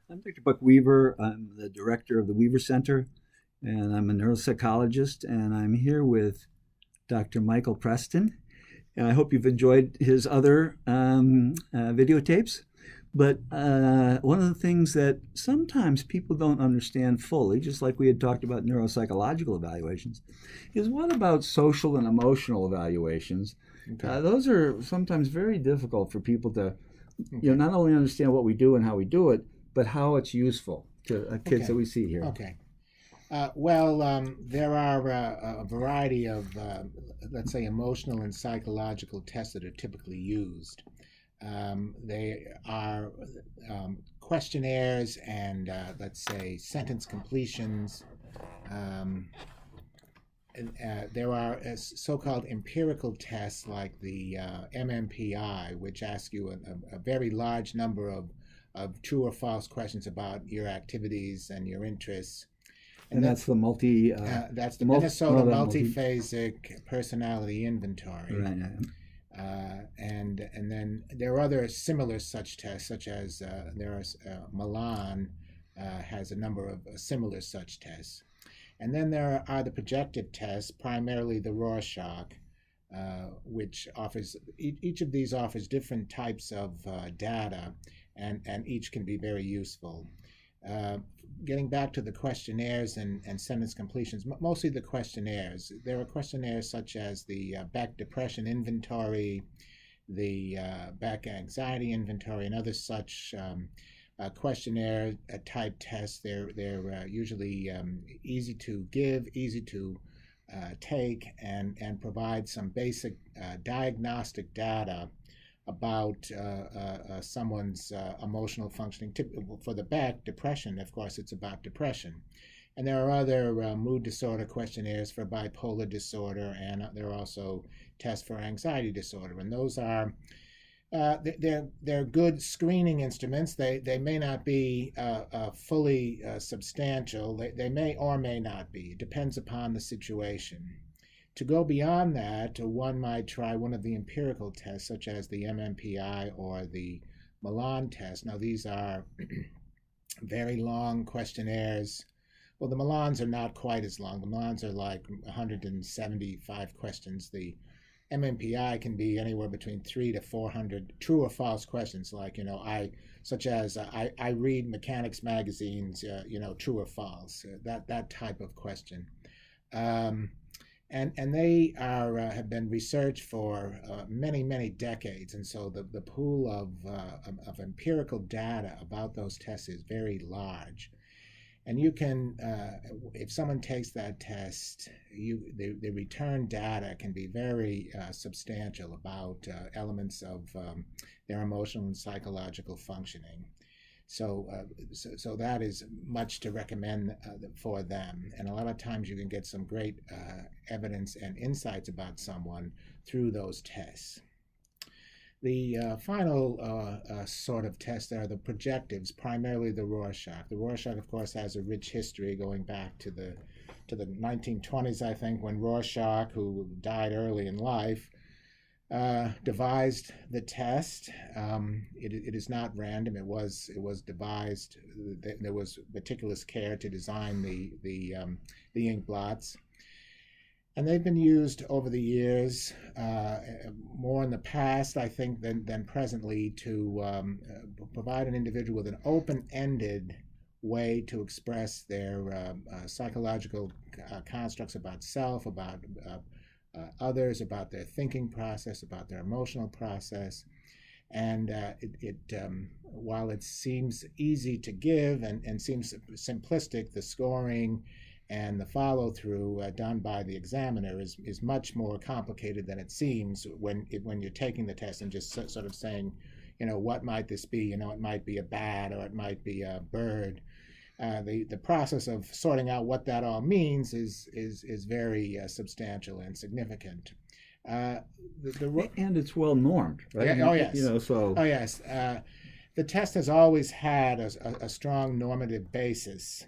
I'm Dr. Buck Weaver. I'm the director of the Weaver Center, and I'm a neuropsychologist, and I'm here with Dr. Michael Preston. And I hope you've enjoyed his other videotapes. But one of the things that sometimes people don't understand fully, just like we had talked about neuropsychological evaluations, is what about social and emotional evaluations? Okay. Those are sometimes very difficult for people to, Okay. not only understand what we do and how we do it, but how it's useful to kids Okay. that we see here. Okay. There are a variety of, let's say, emotional and psychological tests that are typically used. They are questionnaires and, let's say, sentence completions. Um, there are so-called empirical tests like the MMPI, which ask you a very large number of true or false questions about your activities and your interests. And that's the that's the Minnesota Multiphasic Personality Inventory. Right. And then there are other similar such tests, such as Milan has a number of similar such tests. And then there are the projective tests, primarily the Rorschach, which offers, each of these offers different types of data, and each can be very useful. Getting back to the questionnaires and sentence completions, mostly the questionnaires. There are questionnaires such as the Beck Depression Inventory, the Beck Anxiety Inventory, and other such questionnaire type tests. They're usually easy to give, easy to take, and provide some basic diagnostic data about someone's emotional functioning. For the Beck depression, of course, it's about depression. And there are other mood disorder questionnaires for bipolar disorder, and there are also tests for anxiety disorder. And those are they're good screening instruments. They may not be fully substantial. They may or may not be. It depends upon the situation. To go beyond that, one might try one of the empirical tests, such as the MMPI or the Milan test. Now, these are very long questionnaires. Well, the Milans are not quite as long. The Milans are like 175 questions. The MMPI can be anywhere between 300 to 400 true or false questions, like, such as I read mechanics magazines, true or false, that type of question. And they have been researched for many decades, and so the pool of empirical data about those tests is very large. And you can, if someone takes that test, the return data can be very substantial about elements of their emotional and psychological functioning. So that is much to recommend for them. And a lot of times you can get some great evidence and insights about someone through those tests. The final sort of tests are the projectives, primarily the Rorschach. The Rorschach, of course, has a rich history going back to the 1920s, I think, when Rorschach, who died early in life, devised the test. It is not random. It was devised. There was meticulous care to design the ink blots, and they've been used over the years, more in the past, I think, than presently, to provide an individual with an open-ended way to express their psychological constructs about self, about others, about their thinking process, about their emotional process. And while it seems easy to give and seems simplistic, the scoring and the follow-through done by the examiner is much more complicated than it seems when you're taking the test and just sort of saying, what might this be? It might be a bat, or it might be a bird. The process of sorting out what that all means is very substantial and significant. And it's well normed, right? Yeah, oh yes. Oh yes. The test has always had a strong normative basis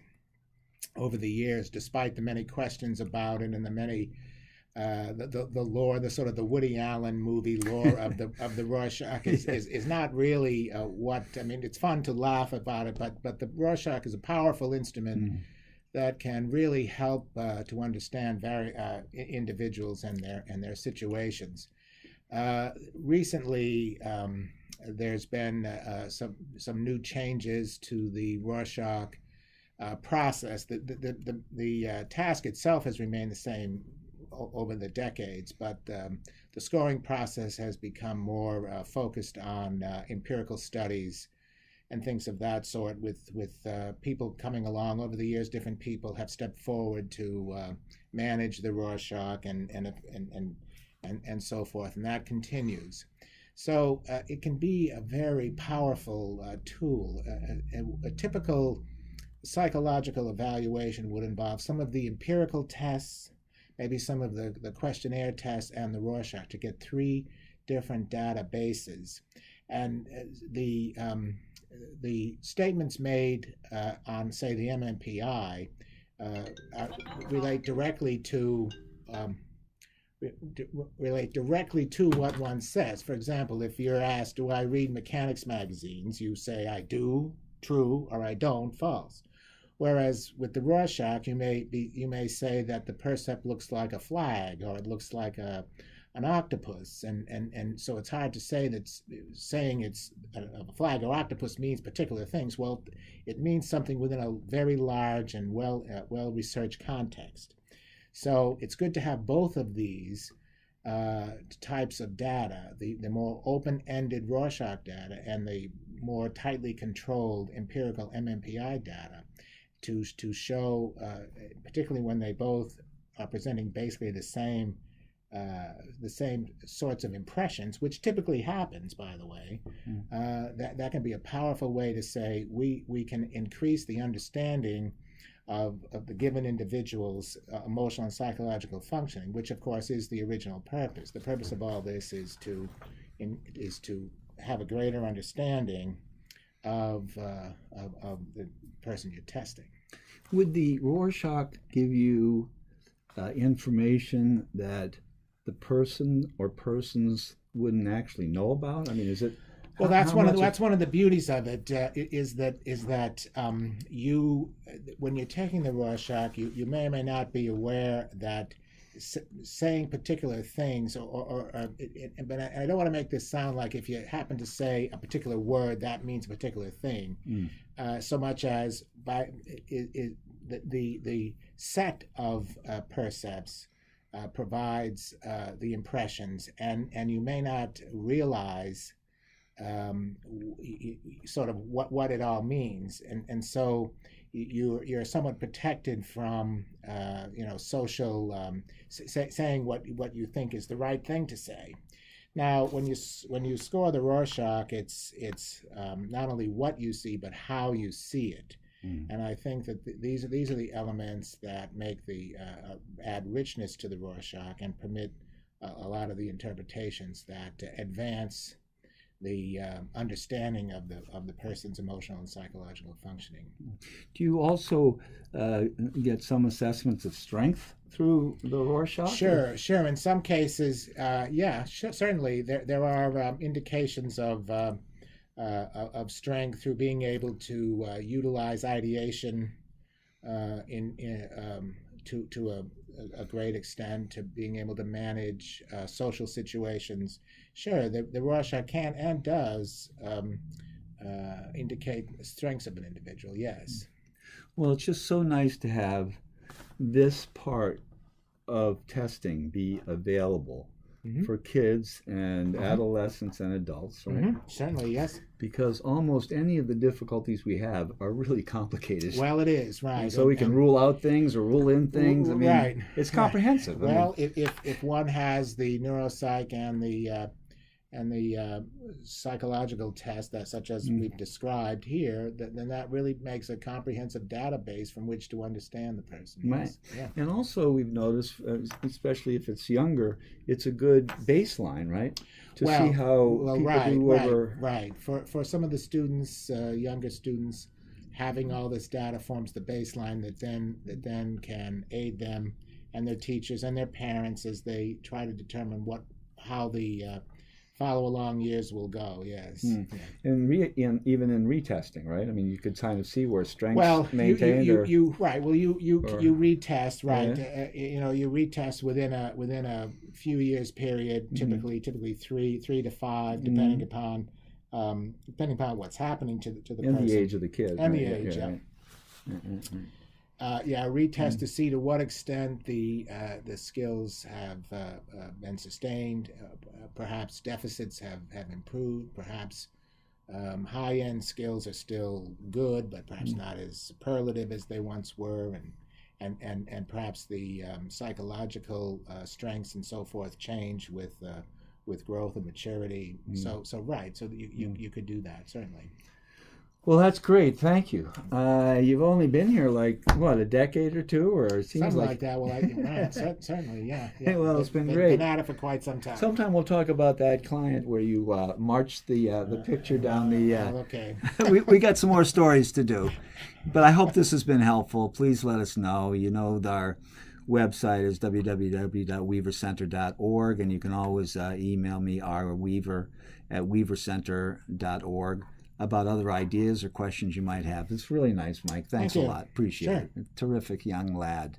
over the years, despite the many questions about it and the many the lore, the sort of the Woody Allen movie lore of the Rorschach is not really what I mean. It's fun to laugh about it, but the Rorschach is a powerful instrument that can really help to understand individuals and their situations. Recently, there's been some new changes to the Rorschach process. The task itself has remained the same over the decades, but the scoring process has become more focused on empirical studies and things of that sort. With people coming along over the years, different people have stepped forward to manage the Rorschach and so forth, and that continues. So it can be a very powerful tool. A typical psychological evaluation would involve some of the empirical tests, maybe some of the questionnaire tests, and the Rorschach to get 3 different databases. And the statements made on, say, the MMPI relate directly to what one says. For example, if you're asked, "Do I read mechanics magazines?" you say, "I do," true, or "I don't," false. Whereas with the Rorschach, you may say that the percept looks like a flag, or it looks like an octopus, and so it's hard to say that saying it's a flag or octopus means particular things. Well, it means something within a very large and well researched context. So it's good to have both of these types of data, the more open-ended Rorschach data and the more tightly controlled empirical MMPI data, to show, particularly when they both are presenting basically the same sorts of impressions, which typically happens, by the way. That can be a powerful way to say we can increase the understanding of the given individual's emotional and psychological functioning, which of course is the original purpose. The purpose of all this is to have a greater understanding of the person you're testing. Would the Rorschach give you information that the person or persons wouldn't actually know about? I mean, is it? Well, that's one of the beauties of it. Is that you, when you're taking the Rorschach, you may or may not be aware that saying particular things, but I don't want to make this sound like if you happen to say a particular word, that means a particular thing, so much as by the set of percepts provides the impressions, and you may not realize sort of what it all means, and so you're somewhat protected from social saying what you think is the right thing to say. Now, when you score the Rorschach, it's not only what you see but how you see it, and I think that these are the elements that make add richness to the Rorschach and permit a lot of the interpretations that advance the understanding of the person's emotional and psychological functioning. Do you also get some assessments of strength through the Rorschach? Sure. In some cases, certainly there are indications of strength through being able to utilize ideation to a great extent, to being able to manage social situations. Sure, the Rorschach can and does indicate strengths of an individual, yes. Well, it's just so nice to have this part of testing be available for kids and adolescents and adults, right? Certainly, yes. Because almost any of the difficulties we have are really complicated. Well, it is, right. And so we can rule out things or rule in things. I mean, right. It's comprehensive. Well, if one has the neuropsych and the psychological test, such as we've described here, then that really makes a comprehensive database from which to understand the person. Right. Yeah. And also we've noticed, especially if it's younger, it's a good baseline, right? To see how people do over... Right. For some of the students, younger students, having all this data forms the baseline that then can aid them and their teachers and their parents as they try to determine how the follow along years will go. Yes. Mm. And even in retesting, right? I mean, you could kind of see where strengths maintained. You retest, right? Yeah. You retest within a few years period, typically three to five, depending upon what's happening to the person and the age of the kid and right? the age. Yeah. A retest to see to what extent the skills have been sustained. Perhaps deficits have improved. Perhaps high-end skills are still good, but perhaps not as superlative as they once were, and perhaps the psychological strengths and so forth change with growth and maturity. So you could do that, certainly. Well, that's great. Thank you. You've only been here a decade or two, or it seems something like that. Well, certainly, yeah. Well, it's been great. Been at it for quite some time. Sometime we'll talk about that client where you marched the picture down the. Okay. we got some more stories to do, but I hope this has been helpful. Please let us know. Our website is www.weavercenter.org, and you can always email me rweaver@weavercenter.org. about other ideas or questions you might have. It's really nice, Mike. Thanks a lot. Appreciate it. Terrific young lad.